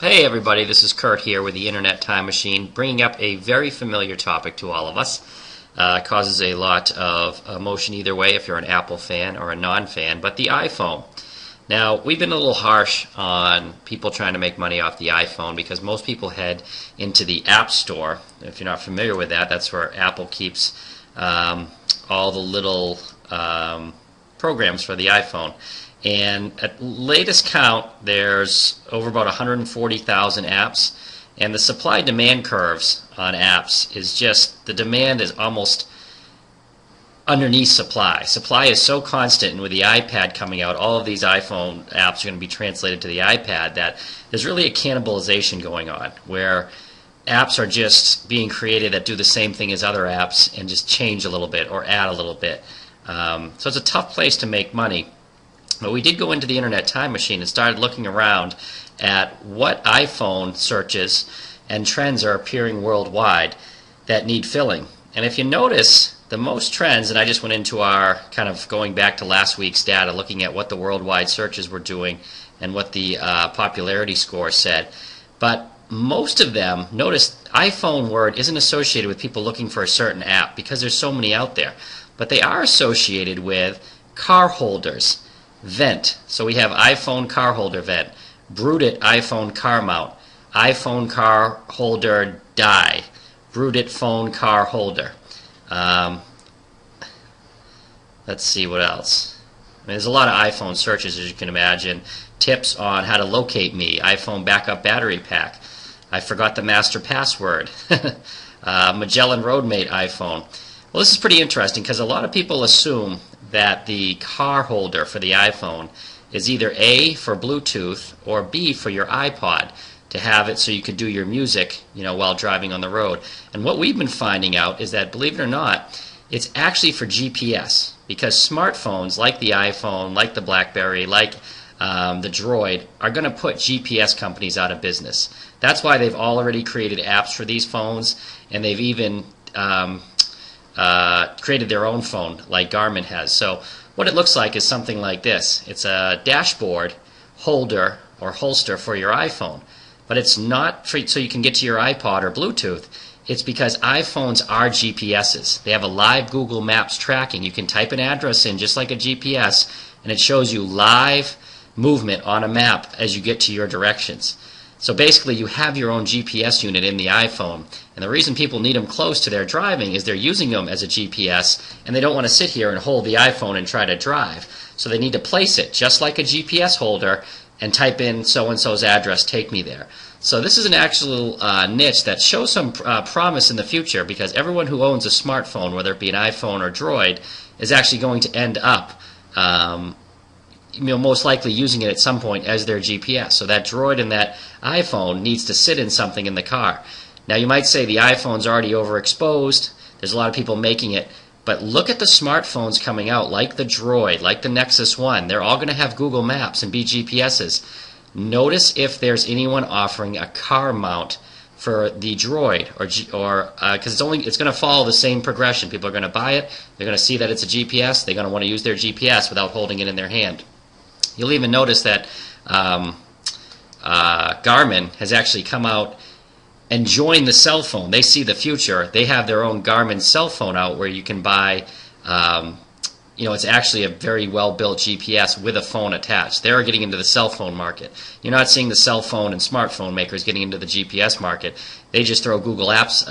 Hey everybody, this is Kurt here with the Internet Time Machine, bringing up a very familiar topic to all of us. Causes a lot of emotion either way if you're an Apple fan or a non-fan, but the iPhone. Now, we've been a little harsh on people trying to make money off the iPhone because most people head into the App Store. If you're not familiar with that, that's where Apple keeps all the little programs for the iPhone. And at latest count, there's over about 140,000 apps, and the supply-demand curves on apps is just, the demand is almost underneath supply. Supply is so constant, and with the iPad coming out, all of these iPhone apps are going to be translated to the iPad, that there's really a cannibalization going on, where apps are just being created that do the same thing as other apps and just change a little bit or add a little bit. So it's a tough place to make money. But we did go into the Internet Time Machine and started looking around at what iPhone searches and trends are appearing worldwide that need filling. And if you notice, the most trends, and I just went into our kind of going back to last week's data, looking at what the worldwide searches were doing and what the popularity score said. But most of them, notice iPhone word isn't associated with people looking for a certain app because there's so many out there. But they are associated with car holders. Vent. So we have iPhone car holder vent, Broodit iPhone car mount, iPhone car holder die, Broodit phone car holder. Let's see what else. I mean, there's a lot of iPhone searches, as you can imagine. Tips on how to locate me, iPhone backup battery pack. I forgot the master password. Magellan Roadmate iPhone. Well, this is pretty interesting because a lot of people assume that the car holder for the iPhone is either A, for Bluetooth, or B, for your iPod, to have it so you could do your music, while driving on the road. And what we've been finding out is that, believe it or not, it's actually for GPS, because smartphones like the iPhone, like the BlackBerry, like the Droid, are going to put GPS companies out of business. That's why they've already created apps for these phones, and they've even created their own phone like Garmin has. So what it looks like is something like this. It's a dashboard holder or holster for your iPhone, but it's not for, so you can get to your iPod or Bluetooth. It's because iPhones are GPSs. They have a live Google Maps tracking. You can type an address in just like a GPS, and it shows you live movement on a map as you get to your directions. So basically you have your own GPS unit in the iPhone, and the reason people need them close to their driving is they're using them as a GPS, and they don't want to sit here and hold the iPhone and try to drive. So they need to place it just like a GPS holder and type in so-and-so's address, take me there. So this is an actual niche that shows some promise in the future, because everyone who owns a smartphone, whether it be an iPhone or Droid, is actually going to end up most likely using it at some point as their GPS. So that Droid and that iPhone needs to sit in something in the car. Now you might say the iPhone's already overexposed, there's a lot of people making it, but look at the smartphones coming out like the Droid, like the Nexus 1. They're all going to have Google Maps and be GPSs. Notice if there's anyone offering a car mount for the Droid, or because it's going to follow the same progression. People are going to buy it, they're going to see that it's a GPS, they're going to want to use their GPS without holding it in their hand. You'll even notice that Garmin has actually come out and joined the cell phone. They see the future. They have their own Garmin cell phone out where you can buy, it's actually a very well-built GPS with a phone attached. They're getting into the cell phone market. You're not seeing the cell phone and smartphone makers getting into the GPS market. They just throw Google Maps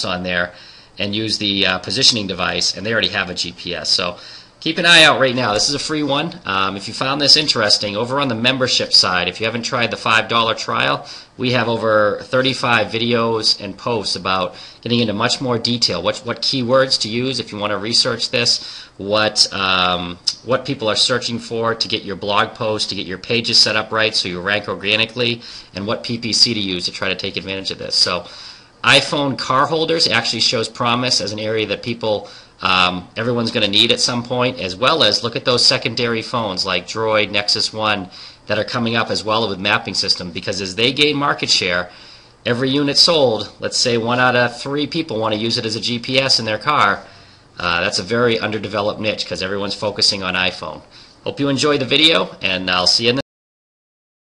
on there and use the positioning device, and they already have a GPS. So keep an eye out right now. This is a free one. If you found this interesting, over on the membership side, if you haven't tried the $5 trial, we have over 35 videos and posts about getting into much more detail. What keywords to use if you want to research this, what people are searching for to get your blog posts, to get your pages set up right so you rank organically, and what PPC to use to try to take advantage of this. So iPhone car holders actually shows promise as an area that people everyone's going to need at some point, as well as look at those secondary phones like Droid, Nexus 1 that are coming up as well with mapping system, because as they gain market share, every unit sold, let's say 1 out of 3 people want to use it as a GPS in their car. That's a very underdeveloped niche because everyone's focusing on iPhone. Hope you enjoyed the video, and I'll see you in the